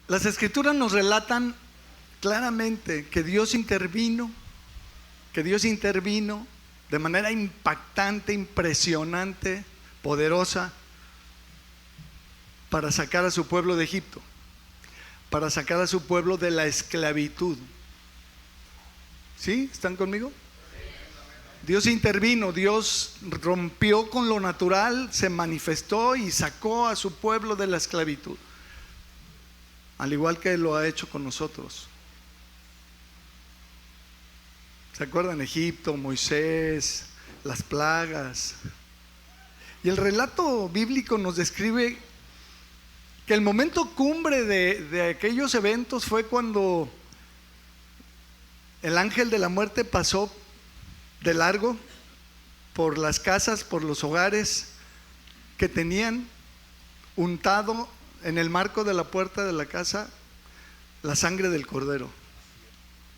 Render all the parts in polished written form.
Las Escrituras nos relatan claramente que Dios intervino de manera impactante, impresionante, poderosa, para sacar a su pueblo de Egipto, para sacar a su pueblo de la esclavitud. ¿Sí? ¿Están conmigo? Dios intervino, Dios rompió con lo natural, se manifestó y sacó a su pueblo de la esclavitud, al igual que lo ha hecho con nosotros. ¿Se acuerdan? Egipto, Moisés, las plagas. Y el relato bíblico nos describe que el momento cumbre de aquellos eventos fue cuando el ángel de la muerte pasó de largo por las casas, por los hogares que tenían untado en el marco de la puerta de la casa la sangre del cordero.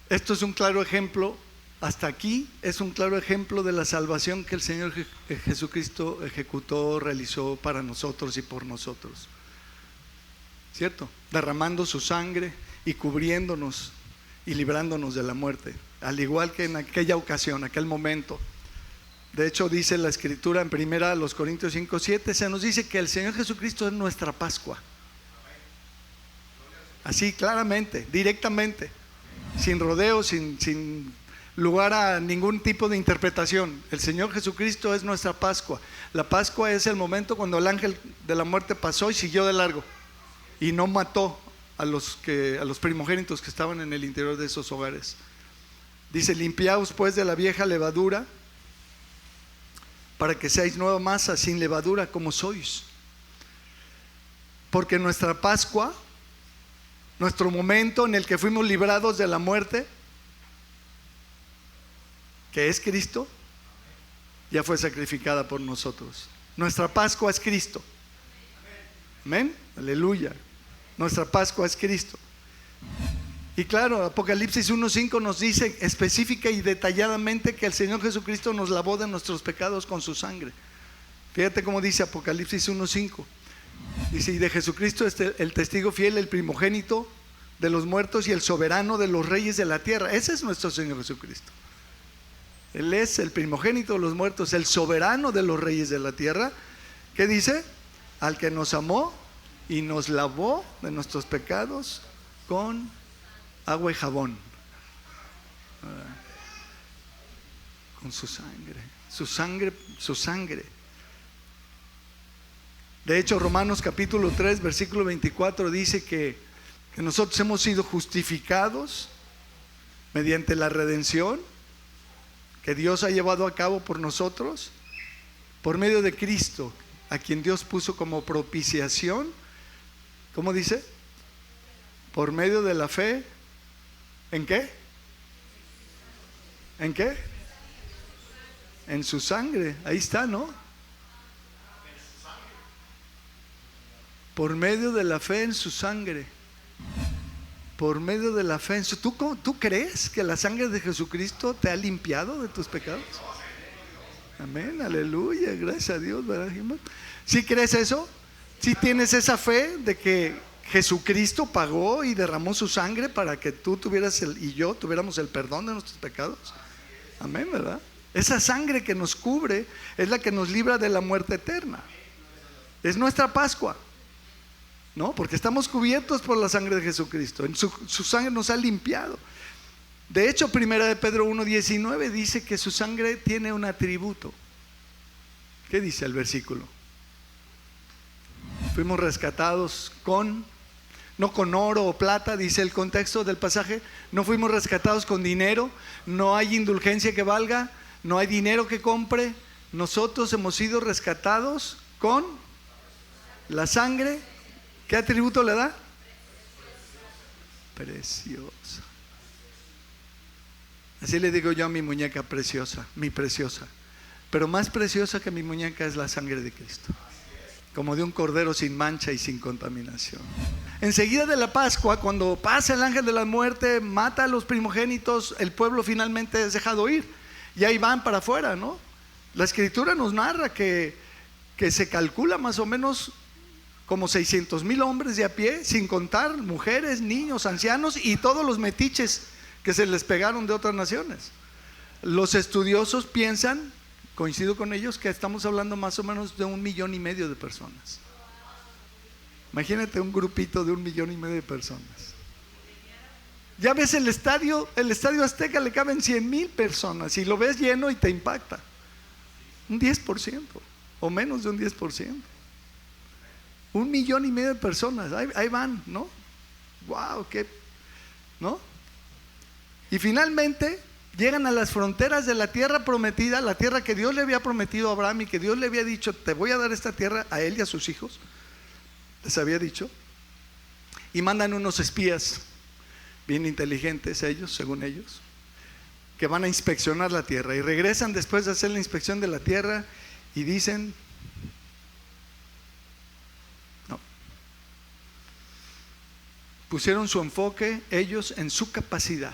Esto es un claro ejemplo, hasta aquí es un claro ejemplo de la salvación que el Señor Jesucristo ejecutó, realizó para nosotros y por nosotros, ¿cierto? Derramando su sangre y cubriéndonos y librándonos de la muerte, al igual que en aquella ocasión, aquel momento. De hecho, dice la Escritura en 1 Corintios 5:7, se nos dice que el Señor Jesucristo es nuestra Pascua. Así, claramente, directamente, sin rodeos, sin lugar a ningún tipo de interpretación. El Señor Jesucristo es nuestra Pascua. La Pascua es el momento cuando el ángel de la muerte pasó y siguió de largo y no mató a los primogénitos que estaban en el interior de esos hogares. Dice: limpiaos pues de la vieja levadura, para que seáis nueva masa, sin levadura como sois. Porque nuestra Pascua, nuestro momento en el que fuimos librados de la muerte, que es Cristo, ya fue sacrificada por nosotros. Nuestra Pascua es Cristo. Amén, aleluya. Nuestra Pascua es Cristo. Y claro, Apocalipsis 1:5 nos dice específica y detalladamente que el Señor Jesucristo nos lavó de nuestros pecados con su sangre. Fíjate cómo dice Apocalipsis 1:5. Dice: y de Jesucristo es el testigo fiel, el primogénito de los muertos y el soberano de los reyes de la tierra. Ese es nuestro Señor Jesucristo. Él es el primogénito de los muertos, el soberano de los reyes de la tierra. ¿Qué dice? Al que nos amó y nos lavó de nuestros pecados con agua y jabón, con su sangre. De hecho, Romanos capítulo 3 versículo 24 dice que nosotros hemos sido justificados mediante la redención que Dios ha llevado a cabo por nosotros, por medio de Cristo, a quien Dios puso como propiciación. ¿Cómo dice? Por medio de la fe. ¿En qué? ¿En qué? En su sangre. Ahí está, ¿no? Por medio de la fe en su sangre. Por medio de la fe en su... ¿Tú crees que la sangre de Jesucristo te ha limpiado de tus pecados? Amén, aleluya, gracias a Dios, ¿verdad? ¿Sí crees eso? ¿Sí tienes esa fe de que Jesucristo pagó y derramó su sangre para que tú tuvieras y yo tuviéramos el perdón de nuestros pecados? Amén, ¿verdad? Esa sangre que nos cubre es la que nos libra de la muerte eterna. Es nuestra Pascua, ¿no? Porque estamos cubiertos por la sangre de Jesucristo. Su sangre nos ha limpiado. De hecho, 1 Pedro 1:19 dice que su sangre tiene un atributo. ¿Qué dice el versículo? Fuimos rescatados no con oro o plata, dice el contexto del pasaje. No fuimos rescatados con dinero. No hay indulgencia que valga. No hay dinero que compre. Nosotros hemos sido rescatados con la sangre. ¿Qué atributo le da? Preciosa. Así le digo yo a mi muñeca preciosa, mi preciosa. Pero más preciosa que mi muñeca es la sangre de Cristo, como de un cordero sin mancha y sin contaminación. Enseguida de la Pascua, cuando pasa el ángel de la muerte, mata a los primogénitos, el pueblo finalmente es dejado ir. Y ahí van para afuera, ¿no? La Escritura nos narra que se calcula más o menos como 600,000 hombres de a pie, sin contar mujeres, niños, ancianos y todos los metiches que se les pegaron de otras naciones. Los estudiosos piensan, coincido con ellos, que estamos hablando más o menos de 1,5 millones de personas. Imagínate un grupito de 1,5 millones de personas. Ya ves el estadio Azteca, le caben 100,000 personas y lo ves lleno y te impacta. Un 10% o menos de un 10%. 1,5 millones de personas, ahí van, ¿no? Wow, ¿no? Y finalmente llegan a las fronteras de la tierra prometida, la tierra que Dios le había prometido a Abraham y que Dios le había dicho: te voy a dar esta tierra a él y a sus hijos. Les había dicho. Y mandan unos espías, bien inteligentes ellos, según ellos, que van a inspeccionar la tierra. Y regresan después de hacer la inspección de la tierra y dicen: no. Pusieron su enfoque ellos en su capacidad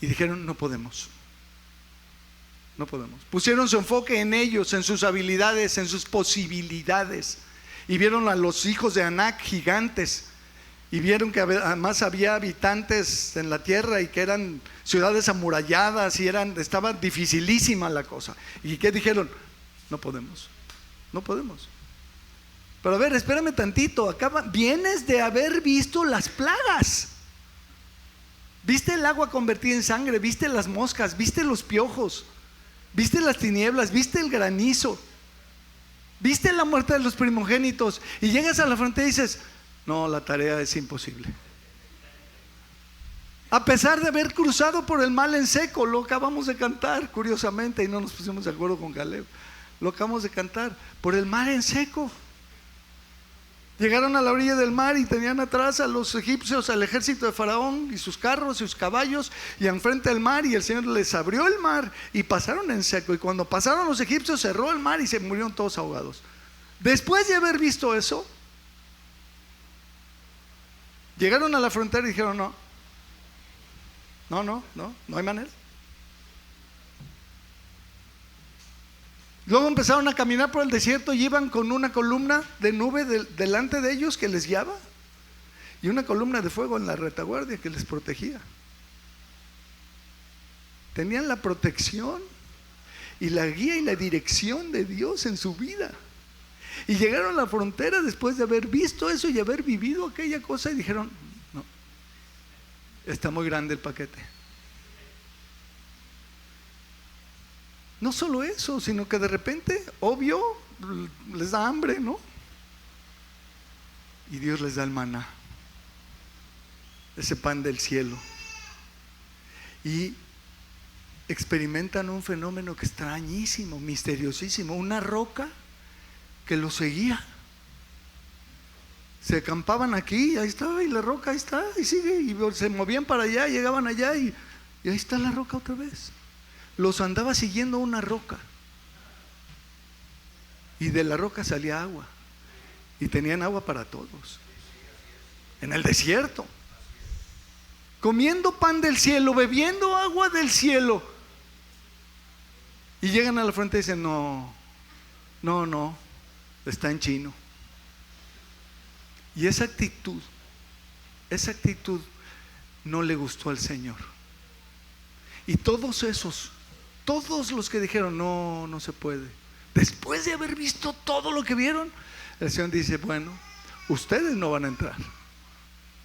y dijeron: no podemos. No podemos. Pusieron su enfoque en ellos, en sus habilidades, en sus posibilidades. Y vieron a los hijos de Anac, gigantes, y vieron que además había habitantes en la tierra y que eran ciudades amuralladas y estaba dificilísima la cosa. ¿Y qué dijeron? No podemos, no podemos. Pero a ver, espérame tantito, vienes de haber visto las plagas. Viste el agua convertida en sangre, viste las moscas, viste los piojos, viste las tinieblas, viste el granizo, viste la muerte de los primogénitos, y llegas a la frontera y dices: no, la tarea es imposible. A pesar de haber cruzado por el mar en seco, lo acabamos de cantar, curiosamente, y no nos pusimos de acuerdo con Caleb. Lo acabamos de cantar, por el mar en seco. Llegaron a la orilla del mar y tenían atrás a los egipcios, al ejército de Faraón y sus carros y sus caballos, y enfrente del mar, y el Señor les abrió el mar y pasaron en seco. Y cuando pasaron los egipcios, cerró el mar y se murieron todos ahogados. Después de haber visto eso, llegaron a la frontera y dijeron: no hay manera. Luego empezaron a caminar por el desierto y iban con una columna de nube delante de ellos que les guiaba, y una columna de fuego en la retaguardia que les protegía. Tenían la protección y la guía y la dirección de Dios en su vida. Y llegaron a la frontera después de haber visto eso y haber vivido aquella cosa, y dijeron: no, está muy grande el paquete. No solo eso, sino que de repente, obvio, les da hambre, ¿no? Y Dios les da el maná, ese pan del cielo. Y experimentan un fenómeno que extrañísimo, misteriosísimo, una roca que los seguía. Se acampaban aquí, ahí estaba, y la roca ahí está, y sigue, y se movían para allá, llegaban allá, y ahí está la roca otra vez. Los andaba siguiendo una roca, y de la roca salía agua, y tenían agua para todos en el desierto, comiendo pan del cielo, bebiendo agua del cielo. Y llegan a la frontera y dicen: no, está en chino. Y esa actitud no le gustó al Señor. Y todos los que dijeron: no se puede, después de haber visto todo lo que vieron, el Señor dice: bueno, ustedes no van a entrar.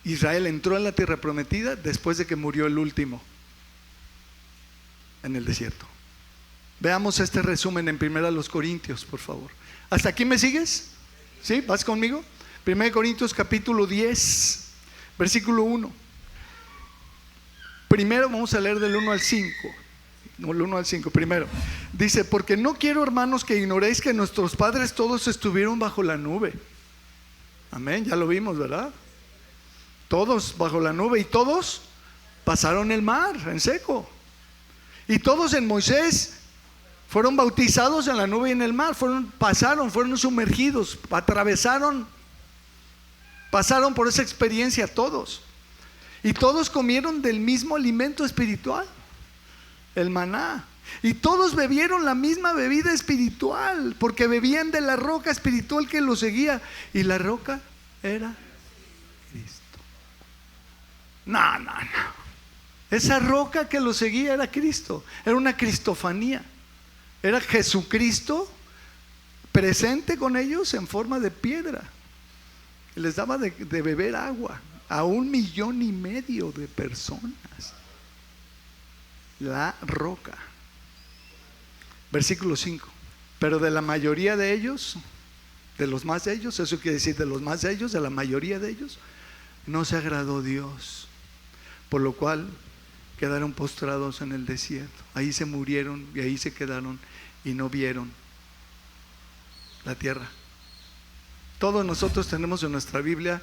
Israel entró en la tierra prometida después de que murió el último en el desierto. Veamos este resumen en 1 Corintios, por favor. ¿Hasta aquí me sigues? ¿Sí? ¿Vas conmigo? 1 Corintios capítulo 10, versículo 1. Primero vamos a leer del 1 al 5. No, el 1 al 5 primero. Dice: porque no quiero, hermanos, que ignoréis que nuestros padres todos estuvieron bajo la nube. Amén, ya lo vimos, ¿verdad? Todos bajo la nube, y todos pasaron el mar en seco. Y todos en Moisés fueron bautizados en la nube y en el mar. Fueron sumergidos, pasaron por esa experiencia todos. Y todos comieron del mismo alimento espiritual. el maná. Y todos bebieron la misma bebida espiritual, porque bebían de la roca espiritual que los seguía. Y la roca era Cristo. No. Esa roca que los seguía era Cristo. Era una cristofanía. Era Jesucristo presente con ellos en forma de piedra. Y les daba de beber agua a 1,5 millones de personas. La roca. Versículo 5. Pero de la mayoría de ellos, de los más de ellos, eso quiere decir de los más de ellos, de la mayoría de ellos, no se agradó Dios, por lo cual quedaron postrados en el desierto. Ahí se murieron y ahí se quedaron y no vieron la tierra. Todos nosotros tenemos en nuestra Biblia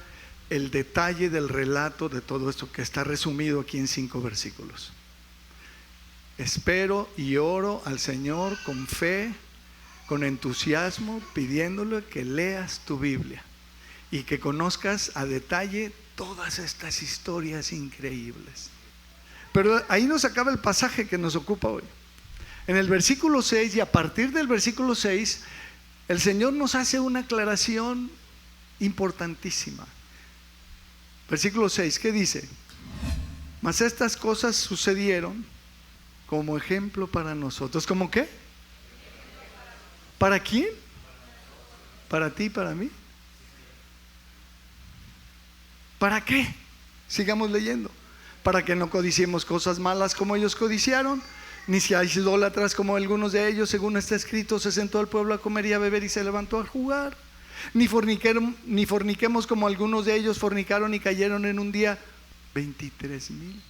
el detalle del relato de todo esto que está resumido aquí en 5 versículos. Espero y oro al Señor con fe, con entusiasmo, pidiéndole que leas tu Biblia y que conozcas a detalle todas estas historias increíbles. Pero ahí nos acaba el pasaje que nos ocupa hoy. En el versículo 6 y a partir del versículo 6, el Señor nos hace una aclaración importantísima. Versículo 6, ¿qué dice? Mas estas cosas sucedieron como ejemplo para nosotros. ¿Cómo qué? ¿Para quién? ¿Para ti, para mí? ¿Para qué? Sigamos leyendo. Para que no codiciemos cosas malas como ellos codiciaron, ni seáis idólatras como algunos de ellos, según está escrito, se sentó el pueblo a comer y a beber y se levantó a jugar. Ni forniquemos como algunos de ellos fornicaron y cayeron en un día 23,000.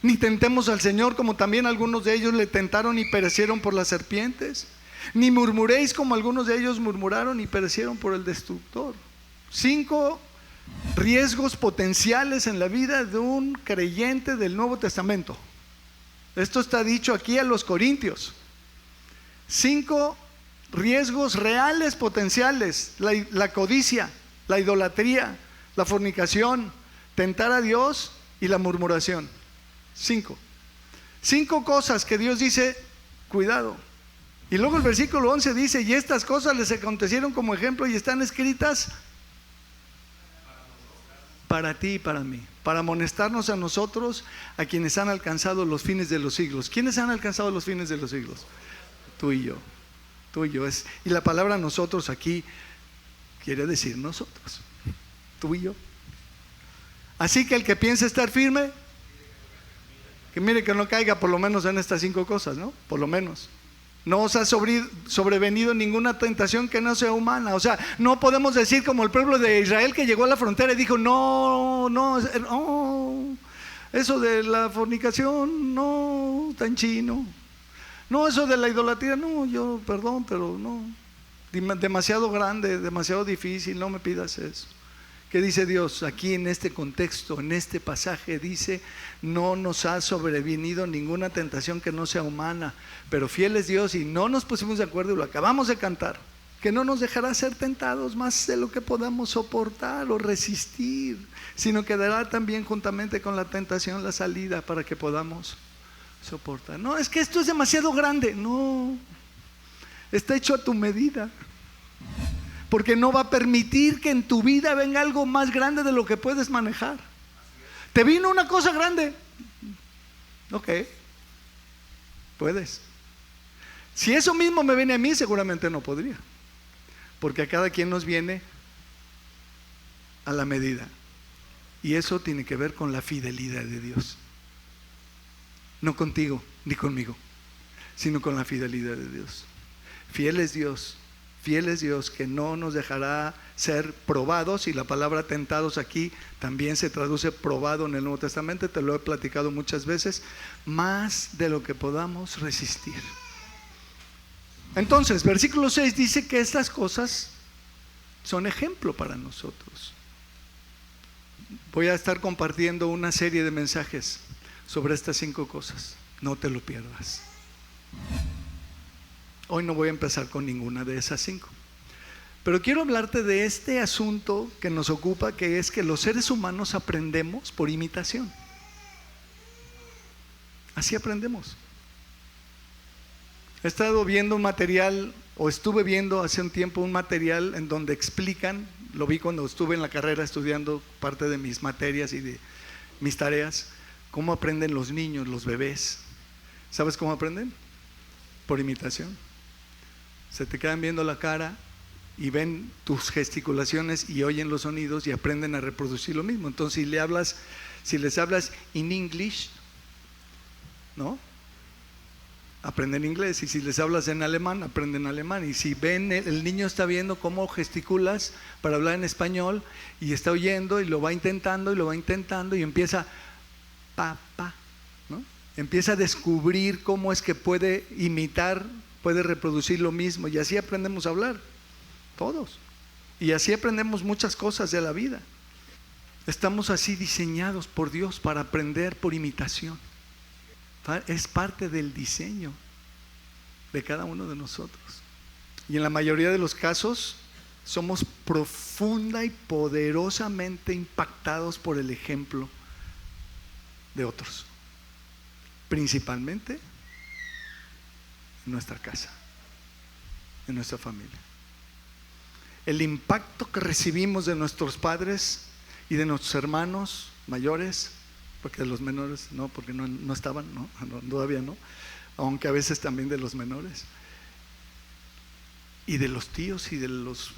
Ni tentemos al Señor como también algunos de ellos le tentaron y perecieron por las serpientes. Ni murmuréis como algunos de ellos murmuraron y perecieron por el destructor. 5 riesgos potenciales en la vida de un creyente del Nuevo Testamento. Esto está dicho aquí a los Corintios. 5 riesgos reales potenciales: la codicia, la idolatría, la fornicación, tentar a Dios y la murmuración. 5 cosas que Dios dice, cuidado. Y luego el versículo 11 dice: y estas cosas les acontecieron como ejemplo y están escritas para ti y para mí, para amonestarnos a nosotros, a quienes han alcanzado los fines de los siglos. ¿Quiénes han alcanzado los fines de los siglos? Tú y yo. Y la palabra nosotros aquí quiere decir nosotros, tú y yo. Así que el que piensa estar firme, que mire que no caiga por lo menos en estas 5 cosas, ¿no? Por lo menos. No os ha sobrevenido ninguna tentación que no sea humana. O sea, no podemos decir como el pueblo de Israel que llegó a la frontera y dijo: no, eso de la fornicación, no, tan chino. No, eso de la idolatría, no, yo, perdón, pero no. Demasiado grande, demasiado difícil, no me pidas eso. ¿Qué dice Dios? Aquí en este contexto, en este pasaje dice: no nos ha sobrevenido ninguna tentación que no sea humana, pero fiel es Dios, y no nos pusimos de acuerdo y lo acabamos de cantar, que no nos dejará ser tentados más de lo que podamos soportar o resistir, sino que dará también juntamente con la tentación la salida para que podamos soportar. No, es que esto es demasiado grande. No, está hecho a tu medida, porque no va a permitir que en tu vida venga algo más grande de lo que puedes manejar. Te vino una cosa grande, ok, puedes. Si eso mismo me viene a mí, seguramente no podría, porque a cada quien nos viene a la medida, y eso tiene que ver con la fidelidad de Dios. No contigo ni conmigo, sino con la fidelidad de Dios. Fiel es Dios que no nos dejará ser probados, y la palabra tentados aquí también se traduce probado en el Nuevo Testamento, te lo he platicado muchas veces, más de lo que podamos resistir. Entonces, versículo 6 dice que estas cosas son ejemplo para nosotros. Voy a estar compartiendo una serie de mensajes sobre estas 5 cosas, no te lo pierdas. Hoy no voy a empezar con ninguna de esas 5, pero quiero hablarte de este asunto que nos ocupa, que es que los seres humanos aprendemos por imitación. Así aprendemos. He estado viendo un material, o estuve viendo hace un tiempo un material en donde explican, lo vi cuando estuve en la carrera estudiando parte de mis materias y de mis tareas, cómo aprenden los niños, los bebés. ¿Sabes cómo aprenden? Por imitación. Se te quedan viendo la cara y ven tus gesticulaciones y oyen los sonidos y aprenden a reproducir lo mismo. Entonces si les hablas in English, ¿no?, aprenden inglés, y si les hablas en alemán, aprenden alemán. Y si ven, el niño está viendo cómo gesticulas para hablar en español y está oyendo y lo va intentando y empieza papá, ¿no? Empieza a descubrir cómo es que puede imitar, puede reproducir lo mismo, y así aprendemos a hablar todos, y así aprendemos muchas cosas de la vida. Estamos así diseñados por Dios para aprender por imitación. Es parte del diseño de cada uno de nosotros. Y en la mayoría de los casos somos profunda y poderosamente impactados por el ejemplo de otros, principalmente en nuestra casa, en nuestra familia. El impacto que recibimos de nuestros padres y de nuestros hermanos mayores, porque de los menores no, porque no estaban, ¿no? Todavía no, aunque a veces también de los menores, y de los tíos y de los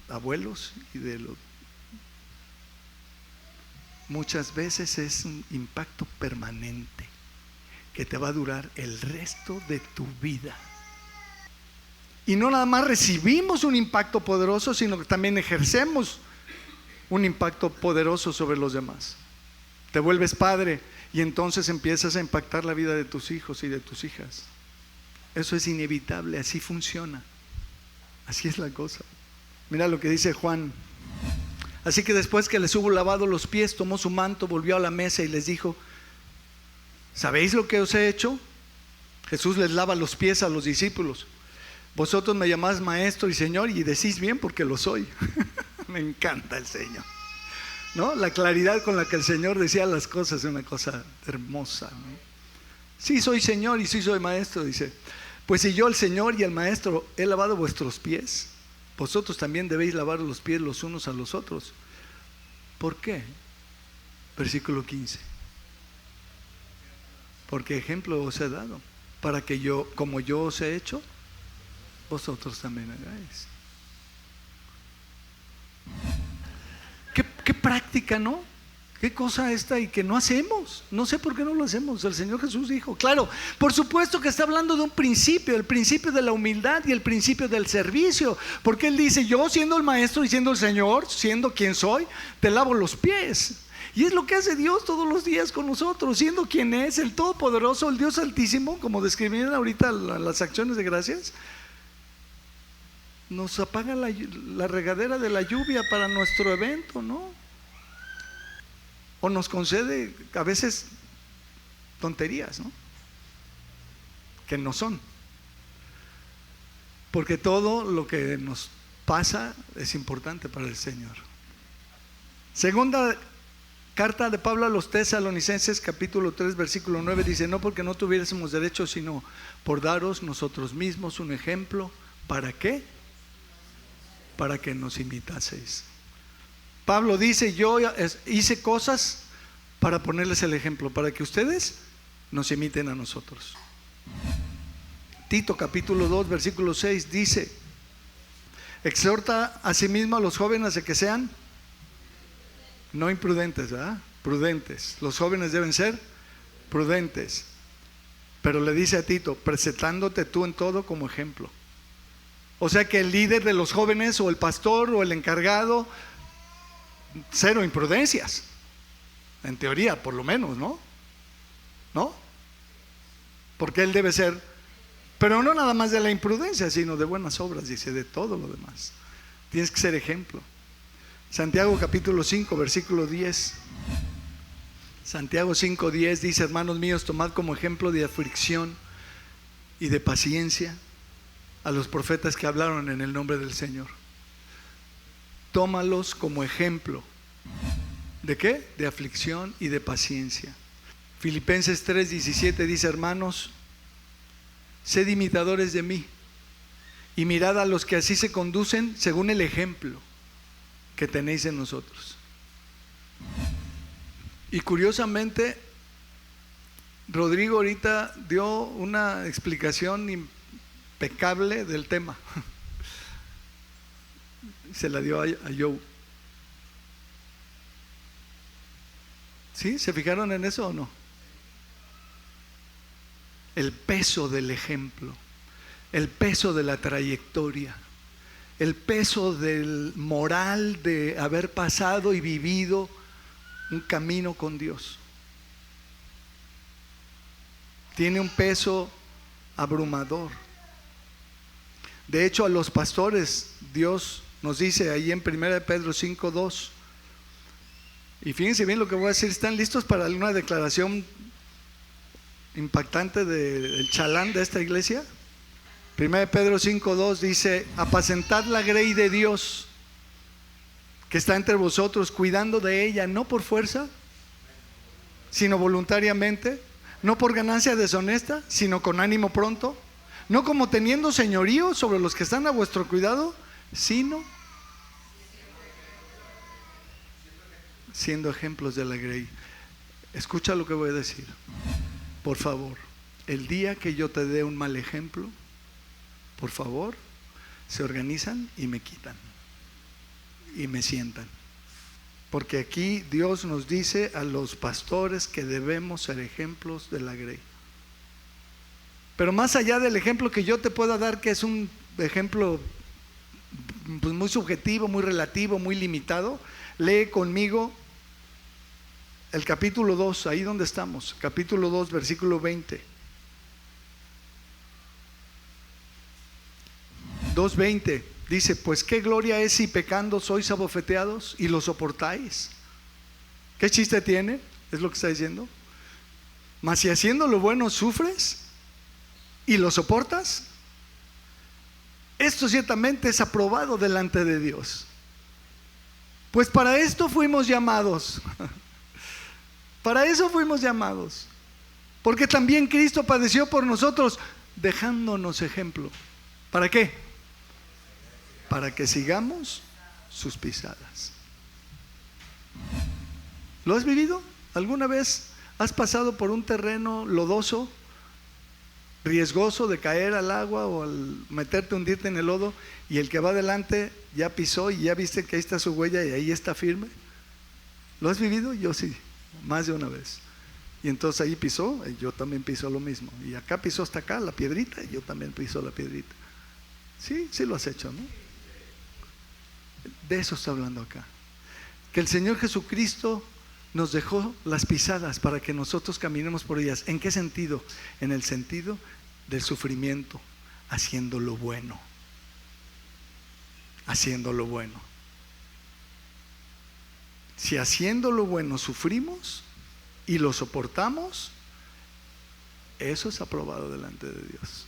abuelos y de los... Muchas veces es un impacto permanente que te va a durar el resto de tu vida. Y no nada más recibimos un impacto poderoso, sino que también ejercemos un impacto poderoso sobre los demás. Te vuelves padre y entonces empiezas a impactar la vida de tus hijos y de tus hijas. Eso es inevitable, así funciona. Así es la cosa. Mira lo que dice Juan. Así que después que les hubo lavado los pies, tomó su manto, volvió a la mesa y les dijo: ¿sabéis lo que os he hecho? Jesús les lava los pies a los discípulos. Vosotros me llamáis maestro y señor, y decís bien porque lo soy. Me encanta el Señor, ¿no? La claridad con la que el Señor decía las cosas es una cosa hermosa, ¿no? Sí soy Señor y sí soy maestro, dice. Pues si yo, el Señor y el maestro, he lavado vuestros pies, vosotros también debéis lavar los pies los unos a los otros. ¿Por qué? Versículo 15. Porque ejemplo os he dado, para que yo, como yo os he hecho, vosotros también hagáis. ¿Qué práctica, no? ¿Qué cosa esta y que no hacemos? No sé por qué no lo hacemos. El Señor Jesús dijo, claro, por supuesto que está hablando de un principio, el principio de la humildad y el principio del servicio, porque Él dice, yo siendo el maestro y siendo el Señor, siendo quien soy, te lavo los pies. Y es lo que hace Dios todos los días con nosotros, siendo quien es, el Todopoderoso, el Dios Altísimo, como describían ahorita las acciones de gracias. Nos apaga la regadera de la lluvia para nuestro evento, ¿no? O nos concede a veces tonterías, ¿no? Que no son. Porque todo lo que nos pasa es importante para el Señor. Segunda carta de Pablo a los Tesalonicenses, capítulo 3, versículo 9, dice: no porque no tuviésemos derecho, sino por daros nosotros mismos un ejemplo. ¿Para qué? Para que nos imitaseis. Pablo dice, yo hice cosas para ponerles el ejemplo, para que ustedes nos imiten a nosotros. Tito capítulo 2 versículo 6 dice: exhorta asimismo a los jóvenes a que sean no imprudentes, ¿verdad? Prudentes. Los jóvenes deben ser prudentes. Pero le dice a Tito, presentándote tú en todo como ejemplo. O sea que el líder de los jóvenes o el pastor o el encargado, cero imprudencias, en teoría por lo menos, ¿no? ¿No? Porque él debe ser, pero no nada más de la imprudencia, sino de buenas obras, dice, de todo lo demás. Tienes que ser ejemplo. Santiago capítulo 5 versículo 10. Santiago 5:10 dice: hermanos míos, tomad como ejemplo de aflicción y de paciencia a los profetas que hablaron en el nombre del Señor. Tómalos como ejemplo. ¿De qué? De aflicción y de paciencia. Filipenses 3:17 dice: hermanos, sed imitadores de mí y mirad a los que así se conducen según el ejemplo que tenéis en nosotros. Y curiosamente, Rodrigo ahorita dio una explicación impecable del tema. Se la dio a Joe. ¿Sí? ¿Se fijaron en eso o no? El peso del ejemplo, el peso de la trayectoria, el peso del moral de haber pasado y vivido un camino con Dios. Tiene un peso abrumador. De hecho, a los pastores Dios nos dice ahí en 1 Pedro 5:2, y fíjense bien lo que voy a decir. ¿Están listos para una declaración impactante del chalán de esta iglesia? 1 Pedro 5:2 dice: apacentad la grey de Dios que está entre vosotros, cuidando de ella, no por fuerza, sino voluntariamente, no por ganancia deshonesta, sino con ánimo pronto, no como teniendo señorío sobre los que están a vuestro cuidado, sino siendo ejemplos de la grey. Escucha lo que voy a decir, por favor. El día que yo te dé un mal ejemplo, por favor, se organizan y me quitan y me sientan, porque aquí Dios nos dice a los pastores que debemos ser ejemplos de la grey. Pero más allá del ejemplo que yo te pueda dar, que es un ejemplo pues muy subjetivo, muy relativo, muy limitado, lee conmigo el capítulo 2, ahí donde estamos, capítulo 2, versículo 20. 2:20 dice: pues qué gloria es si pecando sois abofeteados y lo soportáis. ¿Qué chiste tiene? Es lo que está diciendo. Mas si haciendo lo bueno sufres y lo soportas, esto ciertamente es aprobado delante de Dios. Pues para esto fuimos llamados. Para eso fuimos llamados. Porque también Cristo padeció por nosotros, dejándonos ejemplo. ¿Para qué? Para que sigamos sus pisadas. ¿Lo has vivido? ¿Alguna vez has pasado por un terreno lodoso, riesgoso de caer al agua o al meterte, hundirte en el lodo, y el que va adelante ya pisó y ya viste que ahí está su huella y ahí está firme? ¿Lo has vivido? Yo sí, más de una vez. Y entonces ahí pisó, y yo también piso lo mismo. Y acá pisó hasta acá la piedrita, y yo también piso la piedrita. Sí, sí lo has hecho, ¿no? De eso está hablando acá. Que el Señor Jesucristo nos dejó las pisadas para que nosotros caminemos por ellas. ¿En qué sentido? En el sentido del sufrimiento, haciendo lo bueno. Haciendo lo bueno. Si haciendo lo bueno sufrimos y lo soportamos, eso es aprobado delante de Dios.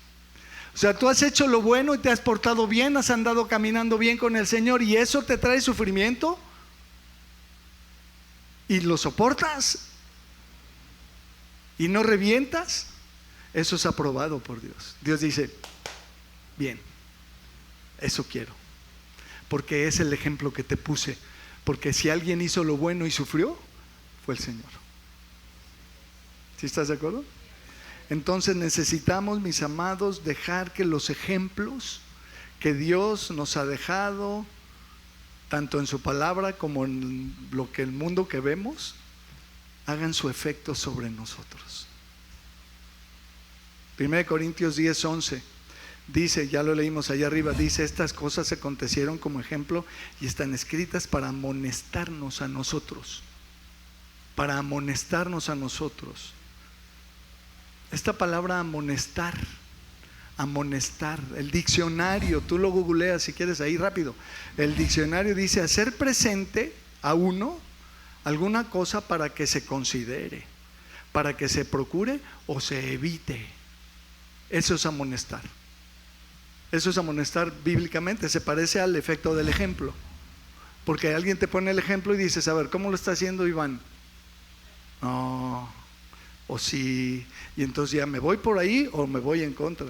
O sea, tú has hecho lo bueno y te has portado bien, has andado caminando bien con el Señor, y eso te trae sufrimiento y lo soportas y no revientas, eso es aprobado por Dios. Dios dice: bien, eso quiero, porque es el ejemplo que te puse. Porque si alguien hizo lo bueno y sufrió, fue el Señor. ¿Sí estás de acuerdo? Entonces necesitamos, mis amados, dejar que los ejemplos que Dios nos ha dejado, tanto en su palabra como en lo que el mundo que vemos, hagan su efecto sobre nosotros. 1 Corintios 10:11 dice, ya lo leímos allá arriba, dice: estas cosas se acontecieron como ejemplo y están escritas para amonestarnos a nosotros. Para amonestarnos a nosotros. Esta palabra amonestar, el diccionario, tú lo googleas si quieres ahí rápido. El diccionario dice: hacer presente a uno alguna cosa para que se considere, para que se procure o se evite. Eso es amonestar. Eso es amonestar bíblicamente. Se parece al efecto del ejemplo, porque alguien te pone el ejemplo y dices: a ver, ¿cómo lo está haciendo Iván? No, o sí, y entonces ya me voy por ahí o me voy en contra.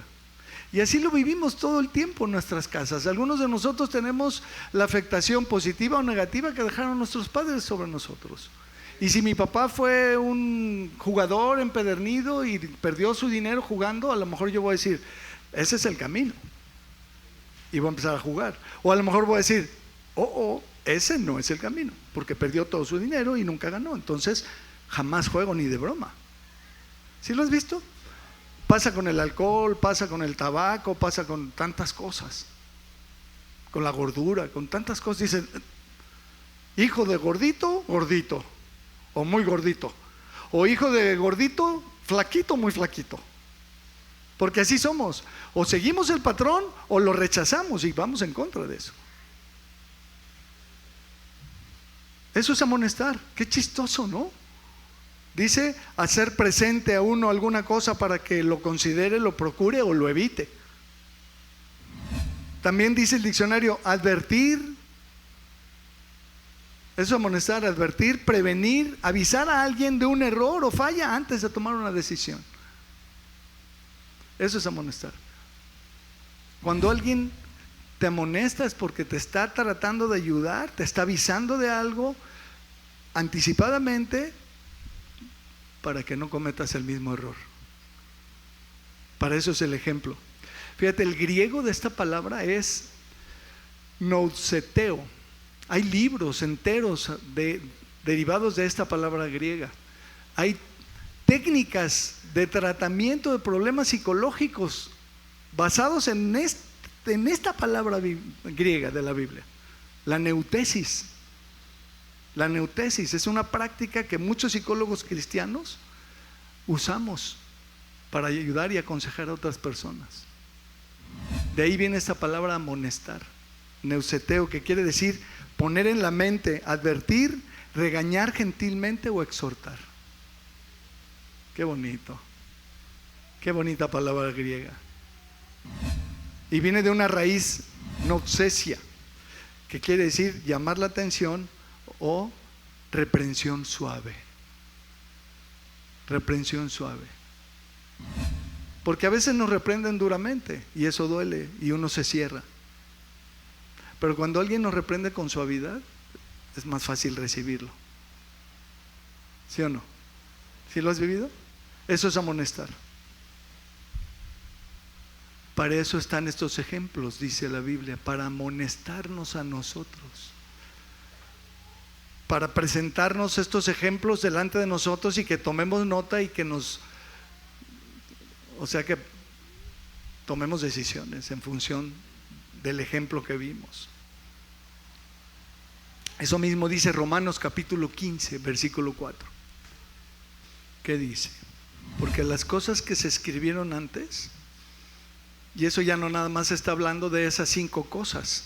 Y así lo vivimos todo el tiempo en nuestras casas. Algunos de nosotros tenemos la afectación positiva o negativa que dejaron nuestros padres sobre nosotros. Y si mi papá fue un jugador empedernido y perdió su dinero jugando, a lo mejor yo voy a decir, ese es el camino. Y voy a empezar a jugar. O a lo mejor voy a decir, ese no es el camino, porque perdió todo su dinero y nunca ganó. Entonces, jamás juego ni de broma. ¿Sí lo has visto? Pasa con el alcohol, pasa con el tabaco, pasa con tantas cosas. Con la gordura, con tantas cosas. Dicen, hijo de gordito, gordito. O muy gordito. O hijo de gordito, flaquito, muy flaquito. Porque así somos. O seguimos el patrón o lo rechazamos y vamos en contra de eso. Eso es amonestar. Qué chistoso, ¿no? Dice hacer presente a uno alguna cosa para que lo considere, lo procure o lo evite. También dice el diccionario advertir. Eso es amonestar, advertir, prevenir, avisar a alguien de un error o falla antes de tomar una decisión. Eso es amonestar. Cuando alguien te amonesta es porque te está tratando de ayudar, te está avisando de algo anticipadamente para que no cometas el mismo error. Para eso es el ejemplo. Fíjate, el griego de esta palabra es nouseteo. Hay libros enteros derivados de esta palabra griega. Hay técnicas de tratamiento de problemas psicológicos basados en esta palabra griega de la Biblia. La neutesis. La neutesis es una práctica que muchos psicólogos cristianos usamos para ayudar y aconsejar a otras personas. De ahí viene esta palabra amonestar, neuseteo, que quiere decir poner en la mente, advertir, regañar gentilmente o exhortar. Qué bonito, qué bonita palabra griega. Y viene de una raíz noxesia, que quiere decir llamar la atención o reprensión suave. Reprensión suave. Porque a veces nos reprenden duramente y eso duele y uno se cierra. Pero cuando alguien nos reprende con suavidad, es más fácil recibirlo. ¿Sí o no? ¿Sí lo has vivido? Eso es amonestar. Para eso están estos ejemplos, dice la Biblia, para amonestarnos a nosotros. Para presentarnos estos ejemplos delante de nosotros y que tomemos nota y que que tomemos decisiones en función del ejemplo que vimos. Eso mismo dice Romanos capítulo 15, versículo 4. ¿Qué dice? Porque las cosas que se escribieron antes, y eso ya no nada más está hablando de esas 5 cosas.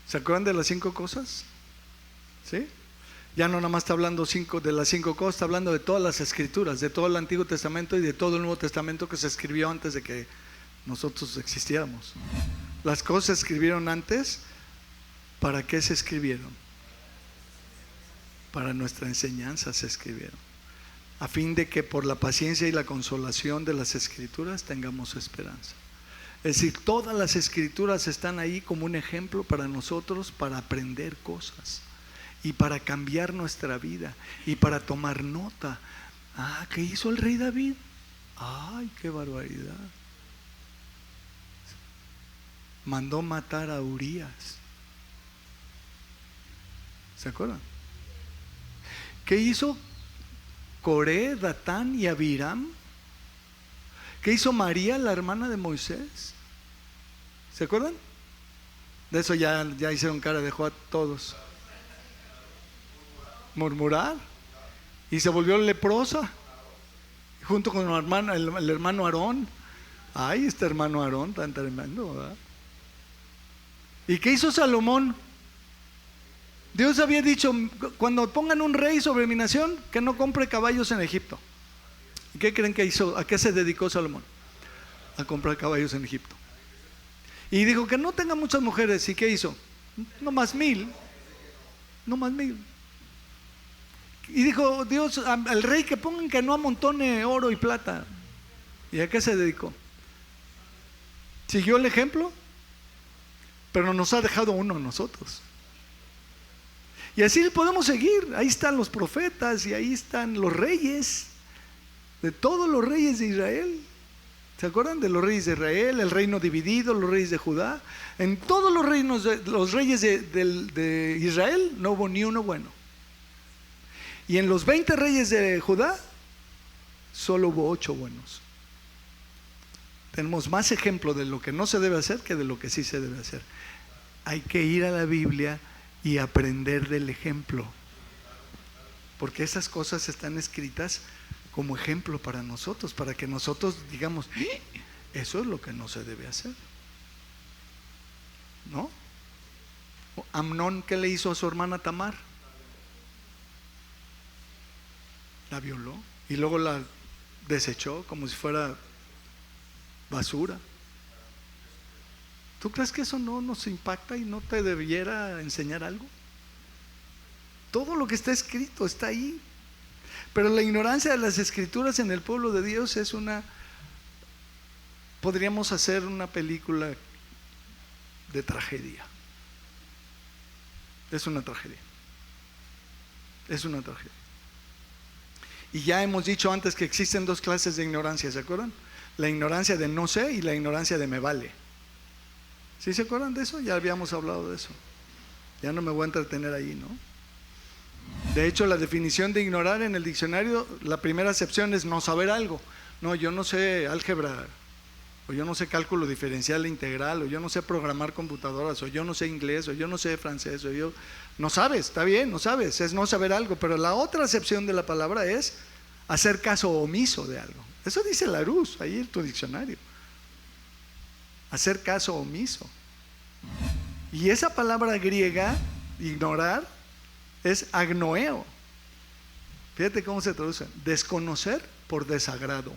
¿Se acuerdan de las 5 cosas? ¿Sí? Ya no nada más está hablando de las 5 cosas, está hablando de todas las escrituras, de todo el Antiguo Testamento y de todo el Nuevo Testamento que se escribió antes de que nosotros existiéramos. Las cosas se escribieron antes. ¿Para qué se escribieron? Para nuestra enseñanza se escribieron, a fin de que por la paciencia y la consolación de las escrituras tengamos esperanza. Es decir, todas las escrituras están ahí como un ejemplo para nosotros, para aprender cosas y para cambiar nuestra vida y para tomar nota. ¿Qué hizo el rey David? ¡Ay, qué barbaridad! Mandó matar a Urías. ¿Se acuerdan? ¿Qué hizo Coré, Datán y Abiram? ¿Qué hizo María, la hermana de Moisés? ¿Se acuerdan? De eso ya hicieron cara de joa todos. Murmurar. Y se volvió leprosa. Junto con el hermano Aarón. Ay, este hermano Aarón tan tremendo, ¿verdad? ¿Y qué hizo Salomón? Dios había dicho, cuando pongan un rey sobre mi nación, que no compre caballos en Egipto. ¿Y qué creen que hizo? ¿A qué se dedicó Salomón? A comprar caballos en Egipto. Y dijo que no tenga muchas mujeres. ¿Y qué hizo? No más 1000. No más 1000. Y dijo Dios al rey que pongan que no amontone oro y plata. ¿Y a qué se dedicó? Siguió el ejemplo, pero nos ha dejado uno a nosotros. Y así podemos seguir. Ahí están los profetas y ahí están los reyes, de todos los reyes de Israel. ¿Se acuerdan de los reyes de Israel? El reino dividido, los reyes de Judá. En todos los reinos, los reyes de Israel no hubo ni uno bueno. Y en los 20 reyes de Judá solo hubo 8 buenos. Tenemos más ejemplo de lo que no se debe hacer que de lo que sí se debe hacer. Hay que ir a la Biblia y aprender del ejemplo, porque esas cosas están escritas como ejemplo para nosotros, para que nosotros digamos, eso es lo que no se debe hacer, ¿no? Amnón, ¿qué le hizo a su hermana Tamar? La violó y luego la desechó como si fuera basura. ¿Tú crees que eso no nos impacta y no te debiera enseñar algo? Todo lo que está escrito está ahí. Pero la ignorancia de las escrituras en el pueblo de Dios es podríamos hacer una película de tragedia. Es una tragedia. Es una tragedia. Y ya hemos dicho antes que existen 2 clases de ignorancia, ¿se acuerdan? La ignorancia de no sé y la ignorancia de me vale. ¿Sí se acuerdan de eso? Ya habíamos hablado de eso. Ya no me voy a entretener ahí, ¿no? De hecho, la definición de ignorar en el diccionario, la primera acepción es no saber algo. No, yo no sé álgebra, o yo no sé cálculo diferencial e integral, o yo no sé programar computadoras, o yo no sé inglés, o yo no sé francés, o yo... No sabes, está bien, no sabes, es no saber algo. Pero la otra acepción de la palabra es hacer caso omiso de algo. Eso dice Larousse ahí en tu diccionario. Hacer caso omiso. Y esa palabra griega, ignorar, es agnoeo. Fíjate cómo se traduce: desconocer por desagrado.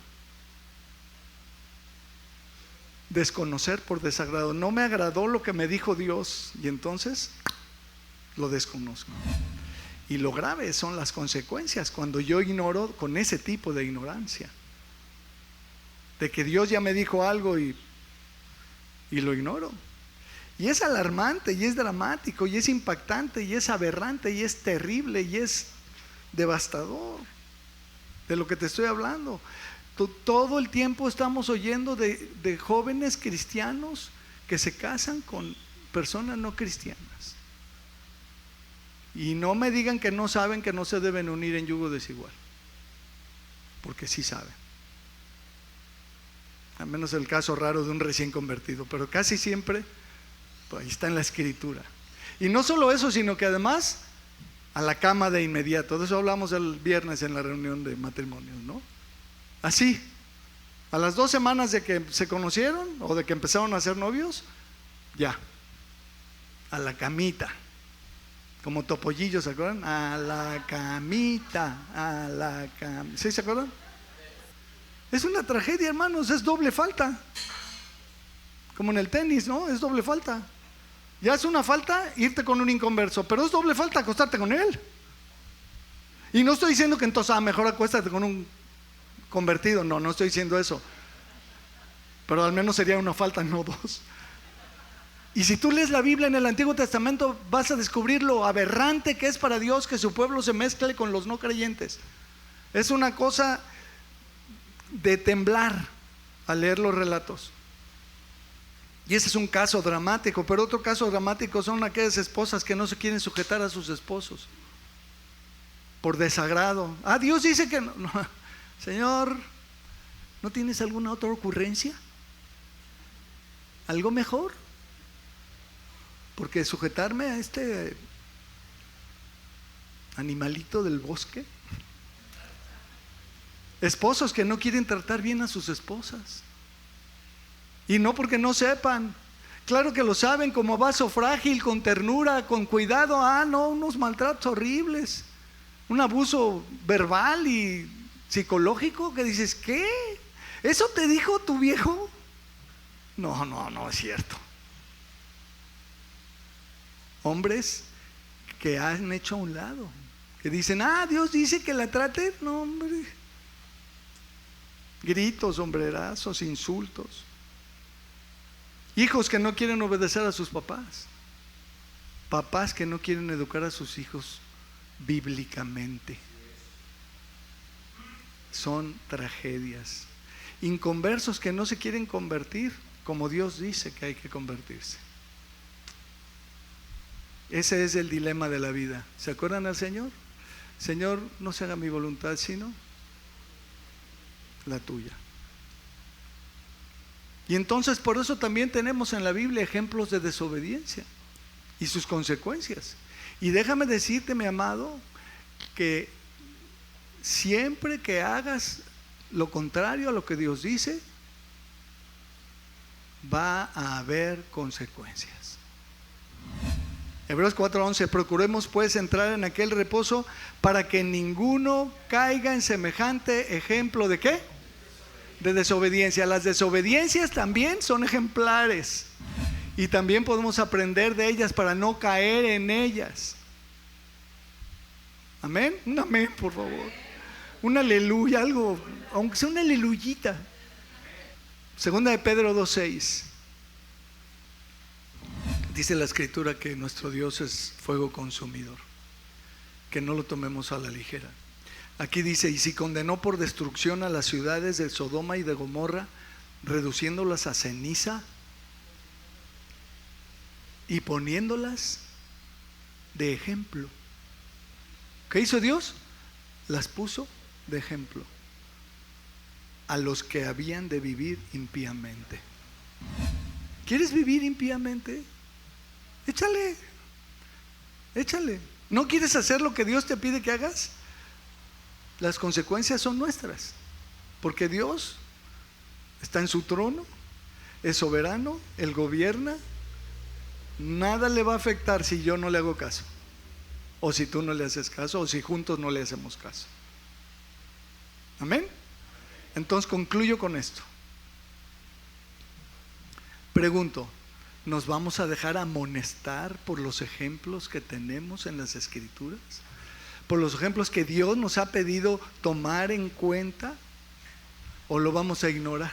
Desconocer por desagrado. No me agradó lo que me dijo Dios y entonces lo desconozco. Y lo grave son las consecuencias cuando yo ignoro con ese tipo de ignorancia. De que Dios ya me dijo algo y lo ignoro. Y es alarmante, y es dramático, y es impactante, y es aberrante, y es terrible, y es devastador. De lo que te estoy hablando. Todo el tiempo estamos oyendo de jóvenes cristianos que se casan con personas no cristianas. Y no me digan que no saben que no se deben unir en yugo desigual, porque sí saben. Al menos el caso raro de un recién convertido, pero casi siempre pues, ahí está en la escritura. Y no solo eso, sino que además a la cama de inmediato. De eso hablamos el viernes en la reunión de matrimonios, ¿no? Así, a las 2 semanas de que se conocieron o de que empezaron a ser novios, ya, a la camita, como topollillos, ¿se acuerdan? A la camita, a la camita. ¿Sí se acuerdan? Es una tragedia, hermanos, es doble falta. Como en el tenis, ¿no? Es doble falta. Ya es una falta irte con un inconverso, pero es doble falta acostarte con él. Y no estoy diciendo que entonces mejor acuéstate con un convertido, no estoy diciendo eso. Pero al menos sería una falta, no 2. Y si tú lees la Biblia en el Antiguo Testamento, vas a descubrir lo aberrante que es para Dios que su pueblo se mezcle con los no creyentes. Es una cosa de temblar al leer los relatos. Y ese es un caso dramático. Pero otro caso dramático son aquellas esposas que no se quieren sujetar a sus esposos por desagrado. Dios dice que no. Señor, ¿no tienes alguna otra ocurrencia? ¿Algo mejor? Porque sujetarme a este animalito del bosque. Esposos que no quieren tratar bien a sus esposas. Y no porque no sepan. Claro que lo saben, como vaso frágil, con ternura, con cuidado. No, unos maltratos horribles. Un abuso verbal y psicológico que dices, ¿qué? ¿Eso te dijo tu viejo? No es cierto. Hombres que han hecho a un lado, que dicen, Dios dice que la trate. No, hombre. Gritos, sombrerazos, insultos. Hijos que no quieren obedecer a sus papás. Papás que no quieren educar a sus hijos bíblicamente. Son tragedias. Inconversos que no se quieren convertir como Dios dice que hay que convertirse. Ese es el dilema de la vida. ¿Se acuerdan al Señor? Señor, no se haga mi voluntad sino la tuya. Y entonces por eso también tenemos en la Biblia ejemplos de desobediencia y sus consecuencias. Y déjame decirte, mi amado, que siempre que hagas lo contrario a lo que Dios dice, va a haber consecuencias. Hebreos 4:11, procuremos pues entrar en aquel reposo para que ninguno caiga en semejante ejemplo de ¿qué? De desobediencia. Las desobediencias también son ejemplares y también podemos aprender de ellas para no caer en ellas. Amén, un amén por favor, un aleluya, algo, aunque sea una aleluyita. Segunda de Pedro 2:6. Dice la escritura que nuestro Dios es fuego consumidor, que no lo tomemos a la ligera. Aquí dice, y si condenó por destrucción a las ciudades de Sodoma y de Gomorra, reduciéndolas a ceniza y poniéndolas de ejemplo. ¿Qué hizo Dios? Las puso de ejemplo a los que habían de vivir impíamente. ¿Quieres vivir impíamente? Échale. ¿No quieres hacer lo que Dios te pide que hagas? Las consecuencias son nuestras, porque Dios está en su trono, es soberano, Él gobierna. Nada le va a afectar si yo no le hago caso, o si tú no le haces caso, o si juntos no le hacemos caso. Amén. Entonces concluyo con esto. Pregunto, ¿nos vamos a dejar amonestar por los ejemplos que tenemos en las Escrituras? ¿Por los ejemplos que Dios nos ha pedido tomar en cuenta? ¿O lo vamos a ignorar?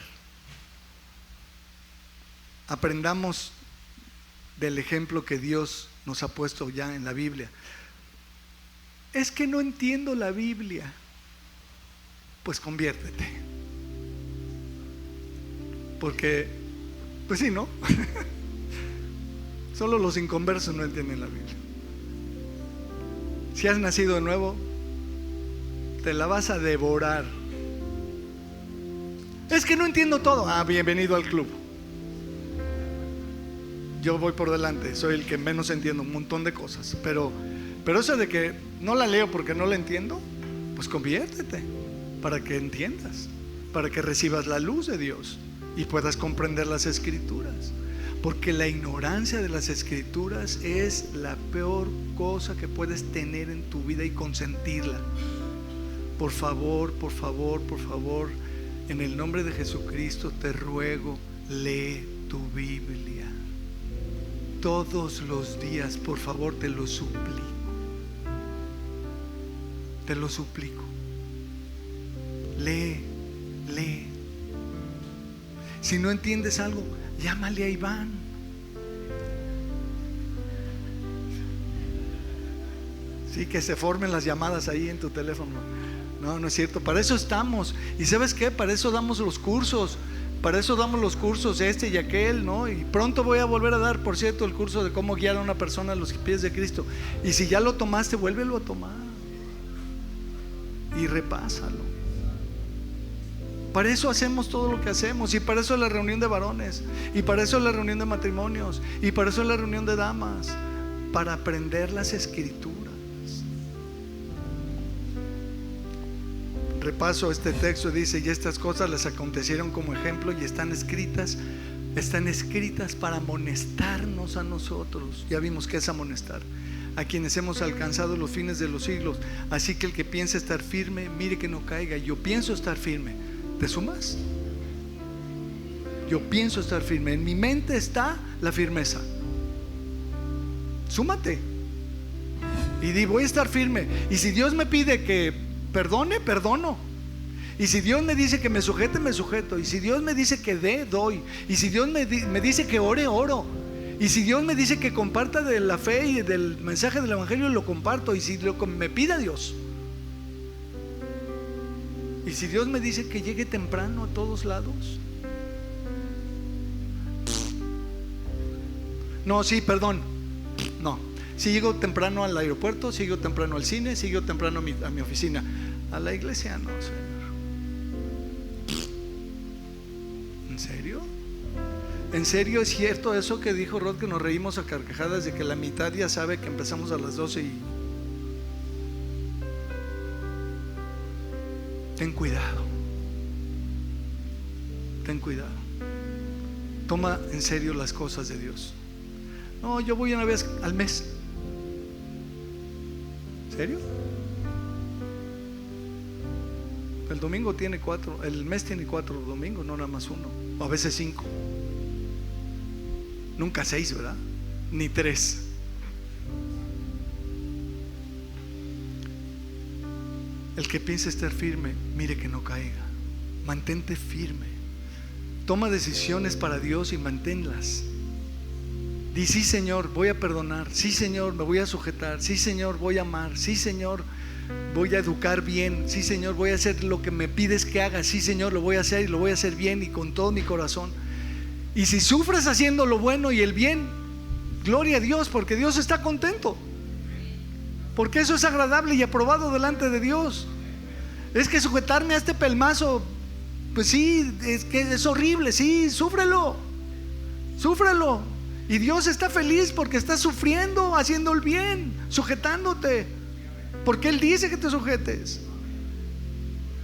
Aprendamos del ejemplo que Dios nos ha puesto ya en la Biblia. Es que no entiendo la Biblia. Pues conviértete. Porque, pues sí, ¿no? Solo los inconversos no entienden la Biblia. Si has nacido de nuevo, te la vas a devorar. Es que no entiendo todo. Bienvenido al club. Yo voy por delante, soy el que menos entiendo un montón de cosas. Pero eso de que no la leo porque no la entiendo, pues conviértete para que entiendas, para que recibas la luz de Dios y puedas comprender las Escrituras. Porque la ignorancia de las Escrituras es la peor cosa que puedes tener en tu vida y consentirla. Por favor, en el nombre de Jesucristo te ruego, lee tu Biblia todos los días, por favor, te lo suplico. Te lo suplico. Lee. Si no entiendes algo, llámale a Iván. Sí, que se formen las llamadas ahí en tu teléfono. No es cierto, para eso estamos. ¿Y sabes qué? Para eso damos los cursos. Para eso damos los cursos este y aquel, ¿no? Y pronto voy a volver a dar, por cierto, el curso de cómo guiar a una persona a los pies de Cristo. Y si ya lo tomaste, vuélvelo a tomar y repásalo. Para eso hacemos todo lo que hacemos. Y para eso es la reunión de varones, y para eso es la reunión de matrimonios, y para eso es la reunión de damas, para aprender las Escrituras. Repaso este texto, dice: y estas cosas les acontecieron como ejemplo y están escritas para amonestarnos a nosotros. Ya vimos que es amonestar a quienes hemos alcanzado los fines de los siglos. Así que el que piensa estar firme, mire que no caiga. Yo pienso estar firme. ¿Te sumas? Yo pienso estar firme. En mi mente está la firmeza. Súmate y di: voy a estar firme. Y si Dios me pide que perdone, perdono. Y si Dios me dice que me sujete, me sujeto. Y si Dios me dice que dé, doy. Y si Dios me dice que ore, oro. Y si Dios me dice que comparta de la fe y del mensaje del evangelio, lo comparto. Y si me pida Dios. Y si Dios me dice que llegue temprano a todos lados. No, sí, perdón. No. Si llego temprano al aeropuerto, si llego temprano al cine, si llego temprano a mi oficina. A la iglesia no, Señor. ¿En serio? ¿En serio es cierto eso que dijo Rod, que nos reímos a carcajadas de que la mitad ya sabe que empezamos a las 12 y... Ten cuidado. Ten cuidado. Toma en serio las cosas de Dios. No, yo voy una vez al mes. ¿En serio? El domingo tiene 4, el mes tiene 4 domingos, no nada más 1, o a veces 5. Nunca 6, ¿verdad? Ni 3. El que piense estar firme, mire que no caiga. Mantente firme. Toma decisiones para Dios y manténlas. Di: sí, Señor, voy a perdonar. Sí, Señor, me voy a sujetar. Sí, Señor, voy a amar. Sí, Señor, voy a educar bien. Sí, Señor, voy a hacer lo que me pides que haga. Sí, Señor, lo voy a hacer y lo voy a hacer bien y con todo mi corazón. Y si sufres haciendo lo bueno y el bien, gloria a Dios, porque Dios está contento. Porque eso es agradable y aprobado delante de Dios. Es que sujetarme a este pelmazo, pues sí, es que es horrible. Sí, súfrelo. Súfrelo. Y Dios está feliz porque estás sufriendo, haciendo el bien, sujetándote. Porque Él dice que te sujetes,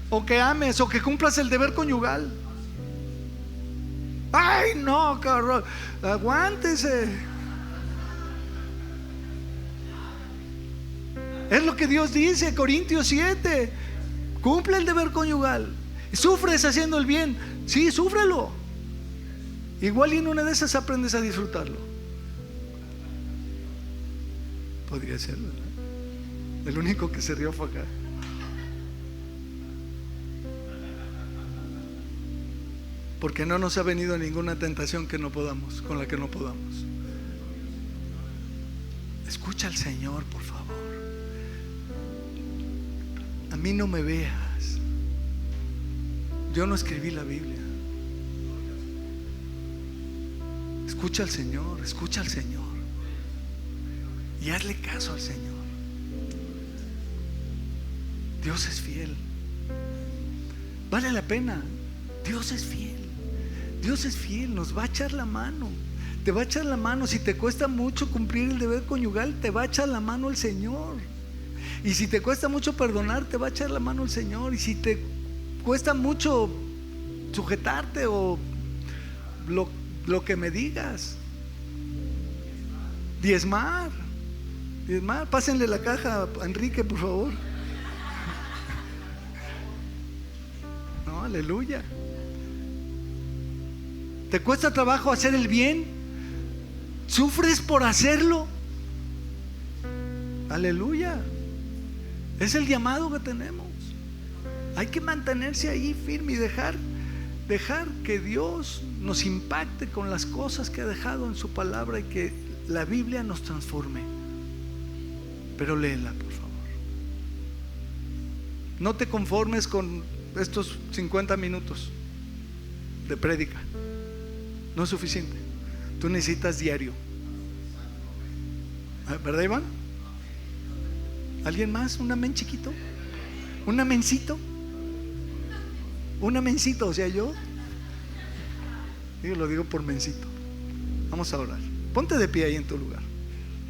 o que ames, o que cumplas el deber conyugal. Ay, no, cabrón, aguántese. Es lo que Dios dice, Corintios 7. Cumple el deber conyugal. Sufres haciendo el bien. Sí, súfrelo. Igual y en una de esas aprendes a disfrutarlo. Podría ser, ¿verdad? El único que se rió fue acá. Porque no nos ha venido ninguna tentación que no podamos, con la que no podamos. Escucha al Señor, por favor. A mí no me veas. Yo no escribí la Biblia. Escucha al Señor, escucha al Señor. Y hazle caso al Señor. Dios es fiel. Vale la pena. Dios es fiel. Dios es fiel, nos va a echar la mano. Te va a echar la mano. Si te cuesta mucho cumplir el deber conyugal, te va a echar la mano el Señor. Y si te cuesta mucho perdonar, te va a echar la mano el Señor. Y si te cuesta mucho sujetarte o lo que me digas, diezmar, pásenle la caja a Enrique, por favor. No, aleluya. ¿Te cuesta trabajo hacer el bien? ¿Sufres por hacerlo? Aleluya. Es el llamado que tenemos. Hay que mantenerse ahí firme y dejar que Dios nos impacte con las cosas que ha dejado en su palabra y que la Biblia nos transforme. Pero léela, por favor. No te conformes con estos 50 minutos de prédica. No es suficiente. Tú necesitas diario. ¿Verdad, Iván? ¿Alguien más? ¿Un amén chiquito? ¿Un amencito? ¿Un amencito? O sea, yo lo digo por mencito. Vamos a orar. Ponte de pie ahí en tu lugar.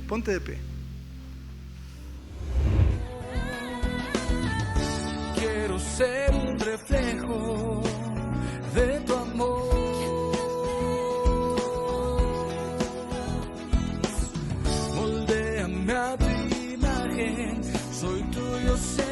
Ponte de pie. Quiero ser un reflejo de tu amor. Moldéame a tu imagen. Soy tuyo, Señor.